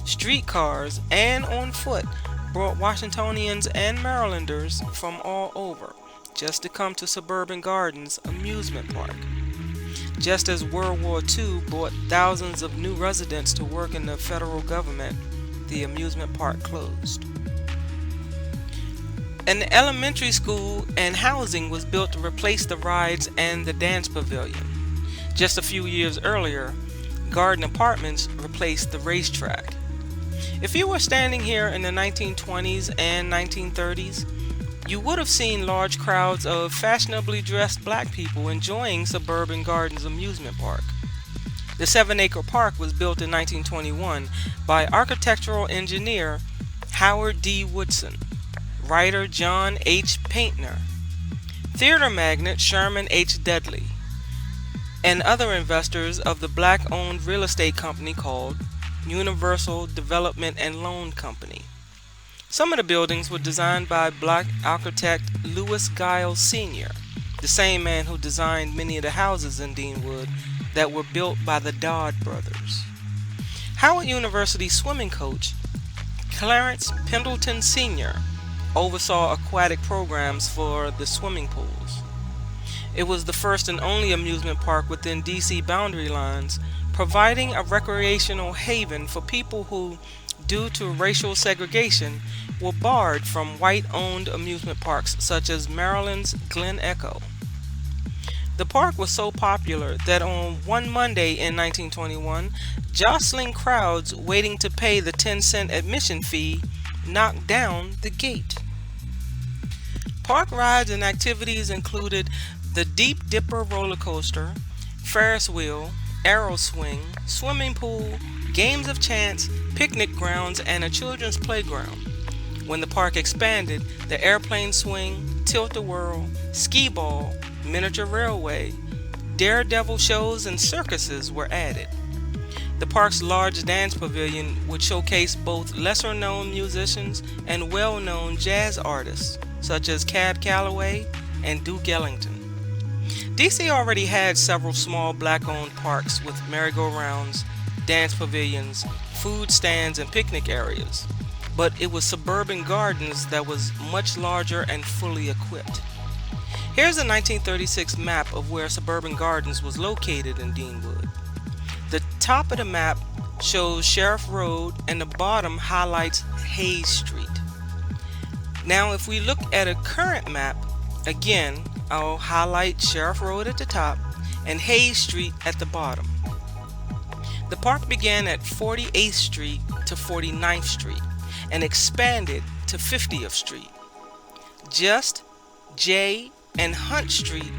streetcars, and on foot brought Washingtonians and Marylanders from all over just to come to Suburban Gardens Amusement Park. Just as World War II brought thousands of new residents to work in the federal government, the amusement park closed. An elementary school and housing was built to replace the rides and the dance pavilion. Just a few years earlier, Garden Apartments replaced the racetrack. If you were standing here in the 1920s and 1930s, you would have seen large crowds of fashionably dressed black people enjoying Suburban Gardens Amusement Park. The 7-acre park was built in 1921 by architectural engineer Howard D. Woodson, writer John H. Paintner, theater magnate Sherman H. Dudley, and other investors of the black-owned real estate company called Universal Development and Loan Company. Some of the buildings were designed by black architect Louis Giles Sr., the same man who designed many of the houses in Deanwood that were built by the Dodd brothers. Howard University swimming coach Clarence Pendleton Sr. oversaw aquatic programs for the swimming pools. It was the first and only amusement park within DC boundary lines providing a recreational haven for people who, due to racial segregation, were barred from white-owned amusement parks such as Maryland's Glen Echo. The park was so popular that on one Monday in 1921, jostling crowds waiting to pay the 10-cent admission fee knocked down the gate. Park rides and activities included the Deep Dipper roller coaster, Ferris wheel, arrow swing, swimming pool, games of chance, picnic grounds, and a children's playground. When the park expanded, the airplane swing, tilt-a-whirl, skee ball, miniature railway, daredevil shows, and circuses were added. The park's large dance pavilion would showcase both lesser-known musicians and well-known jazz artists, such as Cab Calloway and Duke Ellington. DC already had several small black-owned parks with merry-go-rounds, dance pavilions, food stands, and picnic areas, but it was Suburban Gardens that was much larger and fully equipped. Here's a 1936 map of where Suburban Gardens was located in Deanwood. The top of the map shows Sheriff Road and the bottom highlights Hayes Street. Now if we look at a current map, again I'll highlight Sheriff Road at the top and Hayes Street at the bottom. The park began at 48th Street to 49th Street and expanded to 50th Street. Just, J, and Hunt Street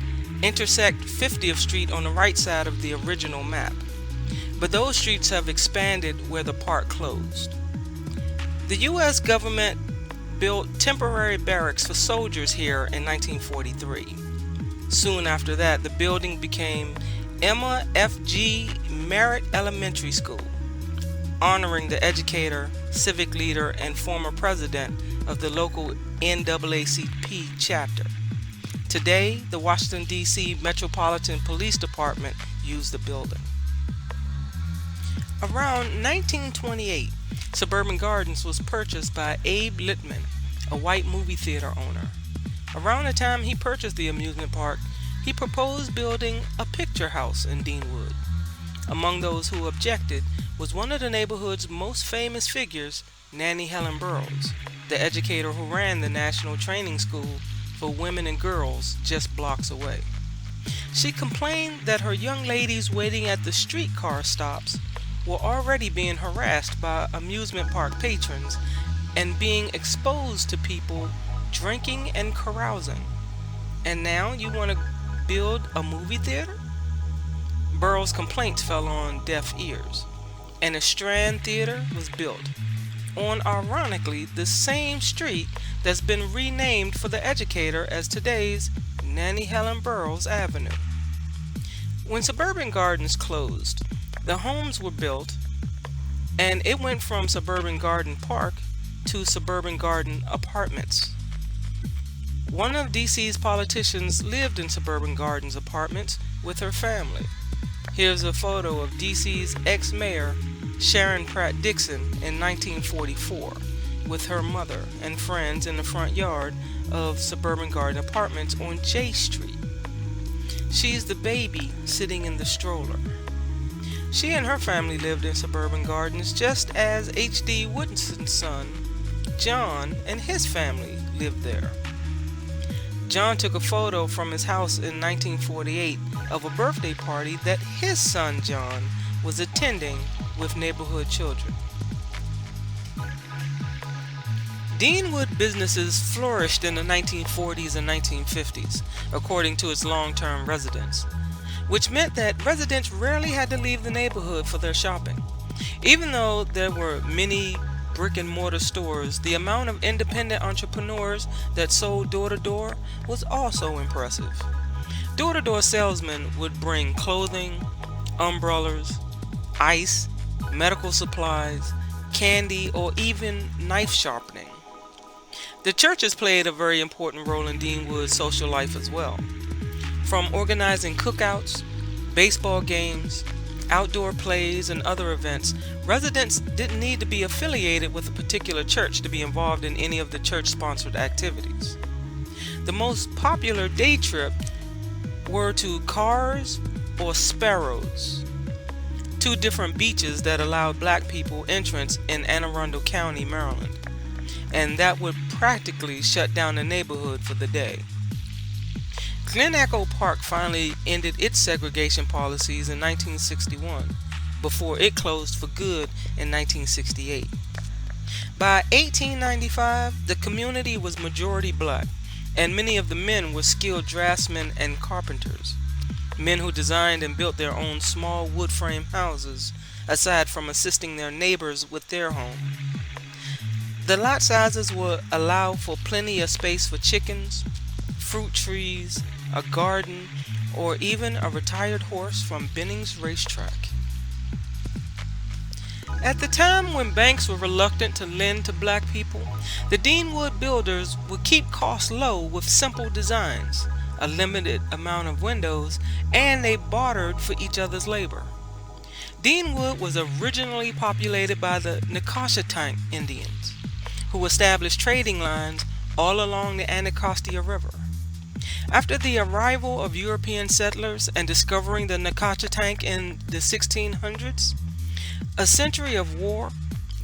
intersect 50th Street on the right side of the original map, but those streets have expanded where the park closed. The U.S. government built temporary barracks for soldiers here in 1943. Soon after that, the building became Emma F.G. Merritt Elementary School, honoring the educator, civic leader, and former president of the local NAACP chapter. Today, the Washington, D.C. Metropolitan Police Department used the building. Around 1928, Suburban Gardens was purchased by Abe Littman, a white movie theater owner. Around the time he purchased the amusement park, he proposed building a picture house in Deanwood. Among those who objected was one of the neighborhood's most famous figures, Nannie Helen Burroughs, the educator who ran the National Training School for women and girls just blocks away. She complained that her young ladies waiting at the streetcar stops were already being harassed by amusement park patrons and being exposed to people drinking and carousing. And now you want to build a movie theater? Burroughs' complaints fell on deaf ears, and a Strand Theater was built on, ironically, the same street that's been renamed for the educator as today's Nannie Helen Burroughs Avenue. When Suburban Gardens closed, the homes were built, and it went from Suburban Garden Park to Suburban Garden Apartments. One of DC's politicians lived in Suburban Gardens Apartments with her family. Here's a photo of DC's ex-mayor Sharon Pratt Dixon in 1944 with her mother and friends in the front yard of Suburban Garden Apartments on J Street. She's the baby sitting in the stroller. She and her family lived in Suburban Gardens just as H.D. Woodson's son, John, and his family lived there. John took a photo from his house in 1948 of a birthday party that his son John was attending with neighborhood children. Deanwood businesses flourished in the 1940s and 1950s, according to its long-term residents, which meant that residents rarely had to leave the neighborhood for their shopping. Even though there were many brick-and-mortar stores, the amount of independent entrepreneurs that sold door-to-door was also impressive. Door-to-door salesmen would bring clothing, umbrellas, ice, medical supplies, candy, or even knife sharpening. The churches played a very important role in Deanwood's social life as well. From organizing cookouts, baseball games, outdoor plays, and other events, residents didn't need to be affiliated with a particular church to be involved in any of the church-sponsored activities. The most popular day trip were to Cars or Sparrows. two different beaches that allowed black people entrance in Anne Arundel County, Maryland, and that would practically shut down the neighborhood for the day. Glen Echo Park finally ended its segregation policies in 1961, before it closed for good in 1968. By 1895, the community was majority black, and many of the men were skilled draftsmen and carpenters, men who designed and built their own small wood frame houses, aside from assisting their neighbors with their home. The lot sizes would allow for plenty of space for chickens, fruit trees, a garden, or even a retired horse from Benning's racetrack. At the time when banks were reluctant to lend to black people, the Deanwood builders would keep costs low with simple designs, a limited amount of windows, and they bartered for each other's labor. Deanwood was originally populated by the Nacotchtank Indians, who established trading lines all along the Anacostia River. After the arrival of European settlers and discovering the Nacotchtank in the 1600s, a century of war,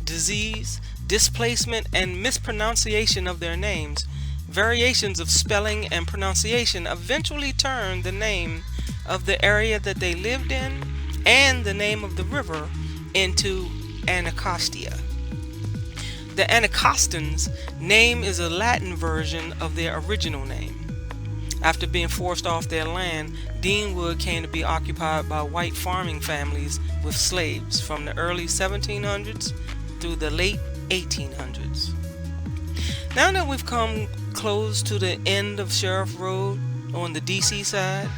disease, displacement, and mispronunciation of their names, variations of spelling and pronunciation eventually turned the name of the area that they lived in and the name of the river into Anacostia. The Anacostans name is a Latin version of their original name. After being forced off their land, Deanwood came to be occupied by white farming families with slaves from the early 1700s through the late 1800s. Now that we've come close to the end of Sheriff Road on the DC side,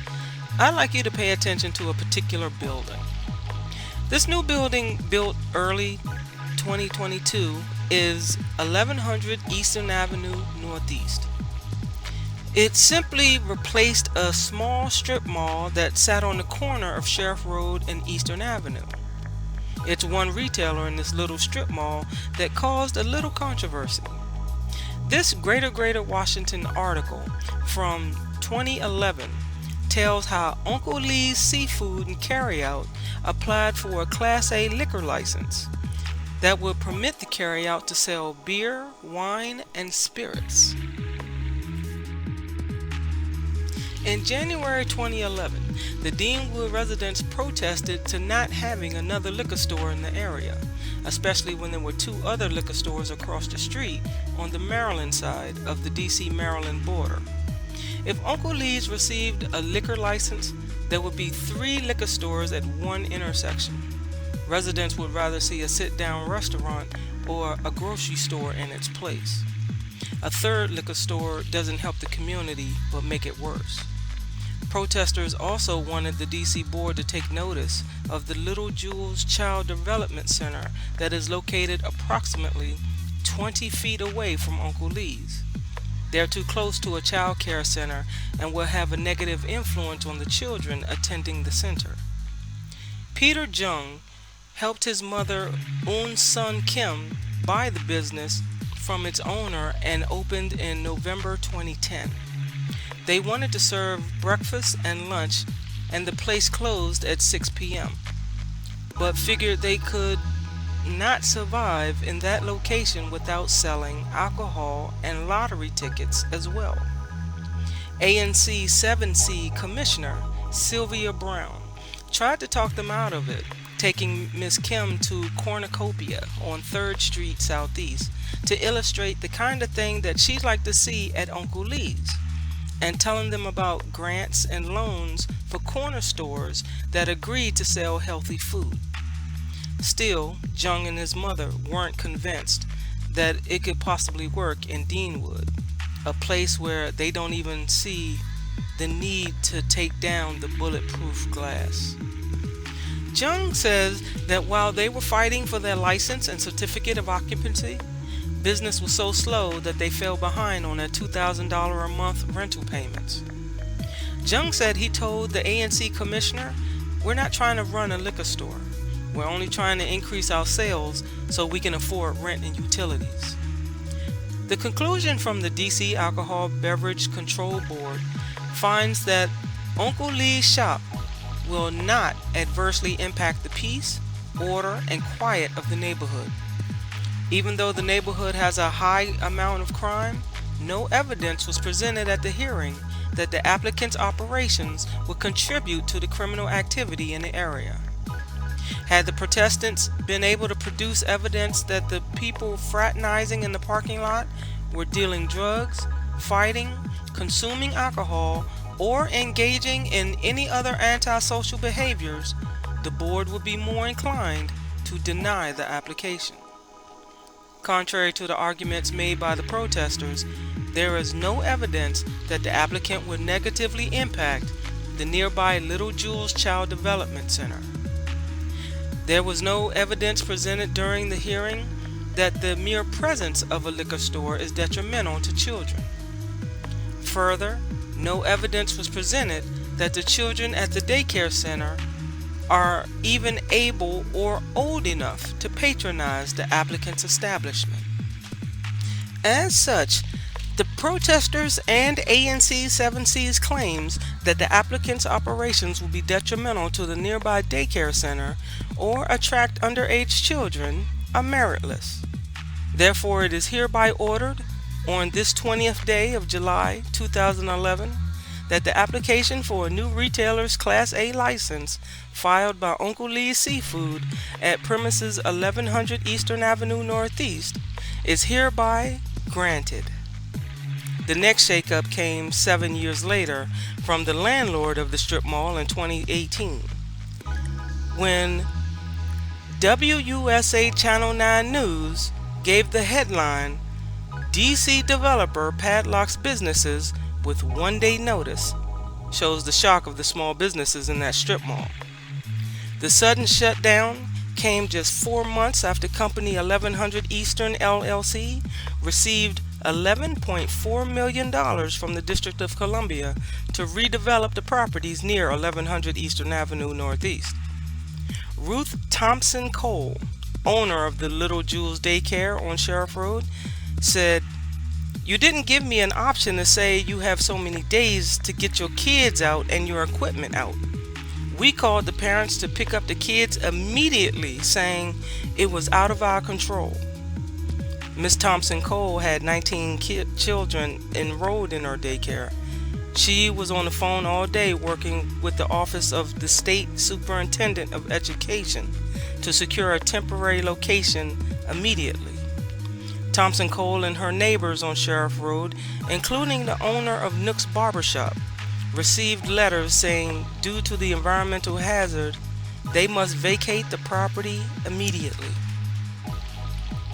I'd like you to pay attention to a particular building. This new building, built early 2022, is 1100 Eastern Avenue Northeast. It simply replaced a small strip mall that sat on the corner of Sheriff Road and Eastern Avenue. It's one retailer in this little strip mall that caused a little controversy. This Greater Washington article from 2011 tells how Uncle Lee's Seafood and Carryout applied for a Class A liquor license that would permit the carryout to sell beer, wine, and spirits. In January 2011, the Deanwood residents protested to not having another liquor store in the area, especially when there were two other liquor stores across the street on the Maryland side of the DC-Maryland border. If Uncle Lee's received a liquor license, there would be 3 liquor stores at one intersection. Residents would rather see a sit-down restaurant or a grocery store in its place. A third liquor store doesn't help the community but make it worse. Protesters also wanted the DC board to take notice of the Little Jules Child Development Center that is located approximately 20 feet away from Uncle Lee's. They're too close to a child care center and will have a negative influence on the children attending the center. Peter Jung helped his mother Un Sun Kim buy the business from its owner and opened in November 2010. They wanted to serve breakfast and lunch, and the place closed at 6 p.m., but figured they could not survive in that location without selling alcohol and lottery tickets as well. ANC 7C Commissioner Sylvia Brown tried to talk them out of it, taking Miss Kim to Cornucopia on 3rd Street Southeast to illustrate the kind of thing that she'd like to see at Uncle Lee's, and telling them about grants and loans for corner stores that agreed to sell healthy food. Still, Jung and his mother weren't convinced that it could possibly work in Deanwood, a place where they don't even see the need to take down the bulletproof glass. Jung says that while they were fighting for their license and certificate of occupancy, business was so slow that they fell behind on their $2,000 a month rental payments. Jung said he told the ANC commissioner, "We're not trying to run a liquor store. We're only trying to increase our sales so we can afford rent and utilities." The conclusion from the DC Alcohol Beverage Control Board finds that Uncle Lee's shop will not adversely impact the peace, order, and quiet of the neighborhood. Even though the neighborhood has a high amount of crime, no evidence was presented at the hearing that the applicant's operations would contribute to the criminal activity in the area. Had the protestants been able to produce evidence that the people fraternizing in the parking lot were dealing drugs, fighting, consuming alcohol, or engaging in any other antisocial behaviors, the board would be more inclined to deny the application. Contrary to the arguments made by the protesters, there is no evidence that the applicant would negatively impact the nearby Little Jules Child Development Center. There was no evidence presented during the hearing that the mere presence of a liquor store is detrimental to children. Further, no evidence was presented that the children at the daycare center are even able or old enough to patronize the applicant's establishment. As such, the protesters and ANC 7C's claims that the applicant's operations will be detrimental to the nearby daycare center or attract underage children are meritless. Therefore, it is hereby ordered on this 20th day of July 2011 that the application for a new retailer's Class A license filed by Uncle Lee's Seafood at premises 1100 Eastern Avenue Northeast is hereby granted. The next shakeup came 7 years later from the landlord of the strip mall in 2018, when WUSA Channel 9 News gave the headline, "DC developer padlocks businesses with one-day notice," shows the shock of the small businesses in that strip mall. The sudden shutdown came just 4 months after company 1100 Eastern LLC received $11.4 million from the District of Columbia to redevelop the properties near 1100 Eastern Avenue Northeast. Ruth Thompson Cole, owner of the Little Jules Daycare on Sheriff Road, said, "You didn't give me an option to say you have so many days to get your kids out and your equipment out. We called the parents to pick up the kids immediately, saying it was out of our control." Ms. Thompson Cole had 19 children enrolled in her daycare. She was on the phone all day working with the Office of the State Superintendent of Education to secure a temporary location immediately. Thompson Cole and her neighbors on Sheriff Road, including the owner of Nook's Barbershop, received letters saying due to the environmental hazard, they must vacate the property immediately.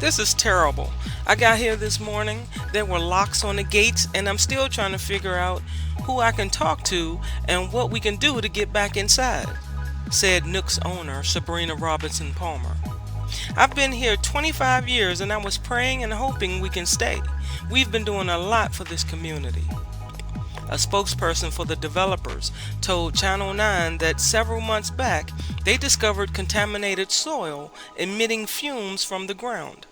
This is terrible. I got here this morning, there were locks on the gates, and I'm still trying to figure out who I can talk to and what we can do to get back inside, said Nook's owner, Sabrina Robinson Palmer. "I've been here 25 years and I was praying and hoping we can stay. We've been doing a lot for this community." A spokesperson for the developers told Channel 9 that several months back they discovered contaminated soil emitting fumes from the ground.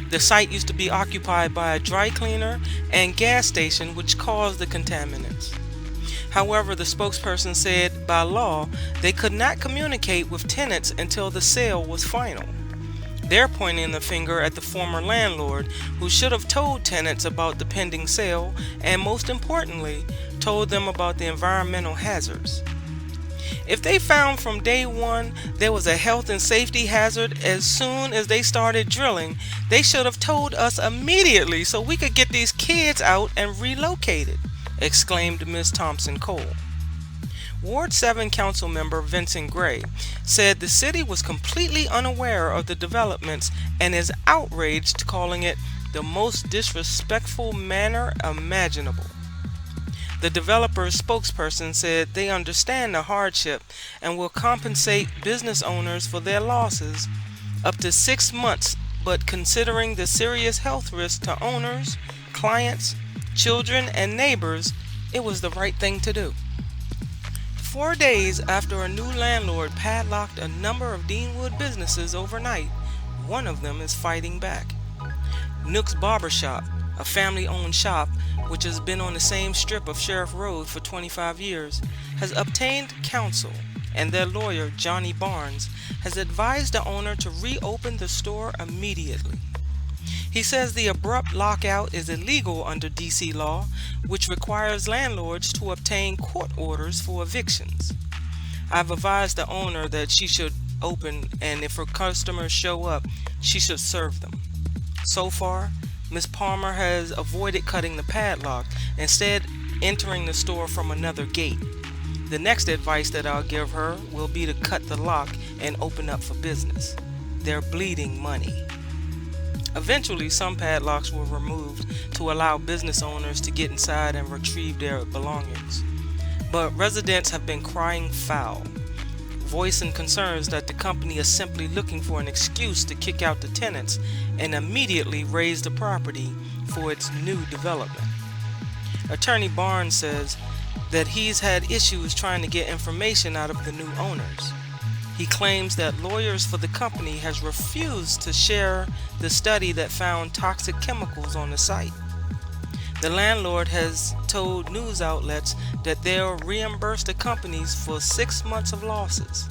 The site used to be occupied by a dry cleaner and gas station, which caused the contaminants. However, the spokesperson said by law they could not communicate with tenants until the sale was final. They're pointing the finger at the former landlord, who should have told tenants about the pending sale and, most importantly, told them about the environmental hazards. If they found from day one there was a health and safety hazard as soon as they started drilling, they should have told us immediately so we could get these kids out and relocated, exclaimed Ms. Thompson Cole. Ward 7 council member Vincent Gray said the city was completely unaware of the developments and is outraged, calling it the most disrespectful manner imaginable. The developer's spokesperson said they understand the hardship and will compensate business owners for their losses up to 6 months, but considering the serious health risk to owners, clients, children, and neighbors, it was the right thing to do. 4 days after a new landlord padlocked a number of Deanwood businesses overnight, one of them is fighting back. Nook's Barbershop, a family-owned shop which has been on the same strip of Sheriff Road for 25 years, has obtained counsel and their lawyer, Johnny Barnes, has advised the owner to reopen the store immediately. He says the abrupt lockout is illegal under DC law, which requires landlords to obtain court orders for evictions. I've advised the owner that she should open, and if her customers show up, she should serve them. So far, Ms. Palmer has avoided cutting the padlock, instead entering the store from another gate. The next advice that I'll give her will be to cut the lock and open up for business. They're bleeding money. Eventually, some padlocks were removed to allow business owners to get inside and retrieve their belongings. But residents have been crying foul, voicing concerns that the company is simply looking for an excuse to kick out the tenants and immediately raise the property for its new development. Attorney Barnes says that he's had issues trying to get information out of the new owners. He claims that lawyers for the company has refused to share the study that found toxic chemicals on the site. The landlord has told news outlets that they'll reimburse the companies for 6 months of losses,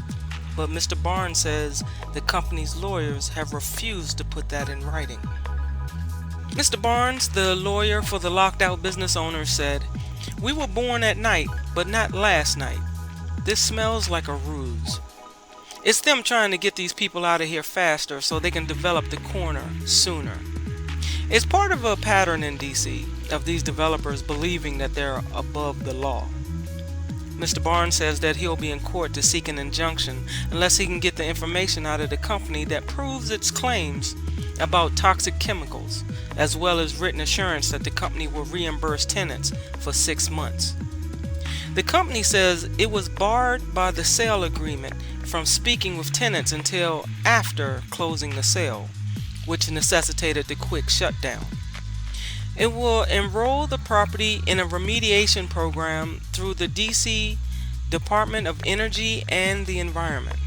but Mr. Barnes says the company's lawyers have refused to put that in writing. Mr. Barnes, the lawyer for the locked out business owners, said, "We were born at night, but not last night. This smells like a ruse. It's them trying to get these people out of here faster so they can develop the corner sooner. It's part of a pattern in DC of these developers believing that they're above the law." Mr. Barnes says that he'll be in court to seek an injunction unless he can get the information out of the company that proves its claims about toxic chemicals, as well as written assurance that the company will reimburse tenants for 6 months. The company says it was barred by the sale agreement from speaking with tenants until after closing the sale, which necessitated the quick shutdown. It will enroll the property in a remediation program through the DC Department of Energy and the Environment.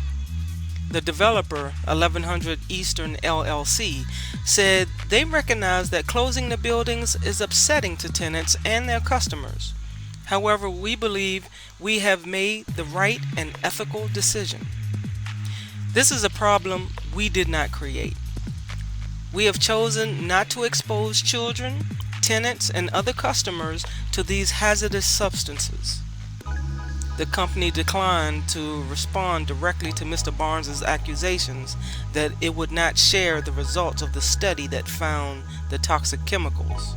The developer, 1100 Eastern LLC, said they recognize that closing the buildings is upsetting to tenants and their customers. However, we believe we have made the right and ethical decision. This is a problem we did not create. We have chosen not to expose children, tenants, and other customers to these hazardous substances. The company declined to respond directly to Mr. Barnes' accusations that it would not share the results of the study that found the toxic chemicals.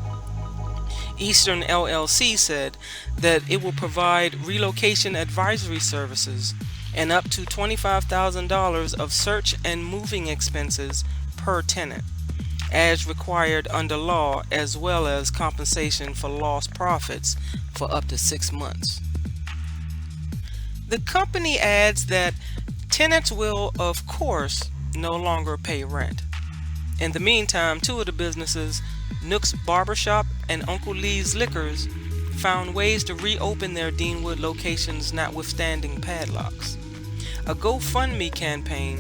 Eastern LLC said that it will provide relocation advisory services and up to $25,000 of search and moving expenses per tenant, as required under law, as well as compensation for lost profits for up to 6 months. The company adds that tenants will, of course, no longer pay rent. In the meantime, two of the businesses, Nook's Barbershop and Uncle Lee's Liquors, found ways to reopen their Deanwood locations notwithstanding padlocks. A GoFundMe campaign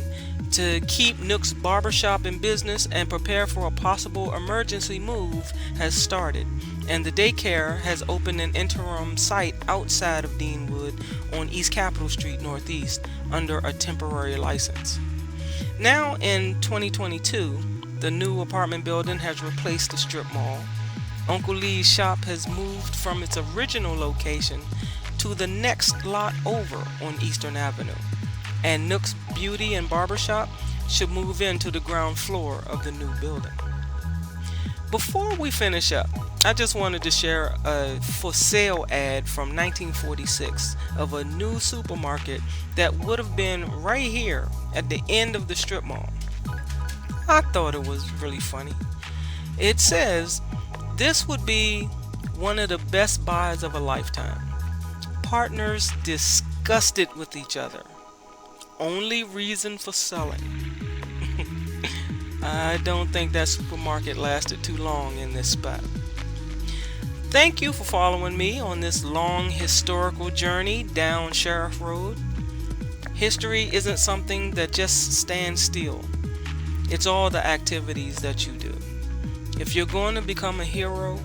to keep Nook's Barbershop in business and prepare for a possible emergency move has started, and the daycare has opened an interim site outside of Deanwood on East Capitol Street Northeast under a temporary license. Now in 2022, the new apartment building has replaced the strip mall. Uncle Lee's shop has moved from its original location to the next lot over on Eastern Avenue, and Nook's Beauty and Barbershop should move into the ground floor of the new building. Before we finish up, I just wanted to share a for sale ad from 1946 of a new supermarket that would have been right here at the end of the strip mall. I thought it was really funny. It says, "This would be one of the best buys of a lifetime. Partners disgusted with each other. Only reason for selling." I don't think that supermarket lasted too long in this spot. Thank you for following me on this long historical journey down Sheriff Road. History isn't something that just stands still. It's all the activities that you do. If you're going to become a hero,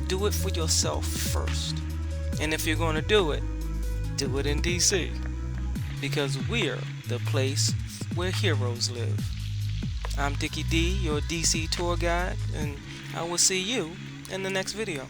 do it for yourself first. And if you're going to do it in DC. because we're the place where heroes live. I'm Dickie D, your DC tour guide, and I will see you in the next video.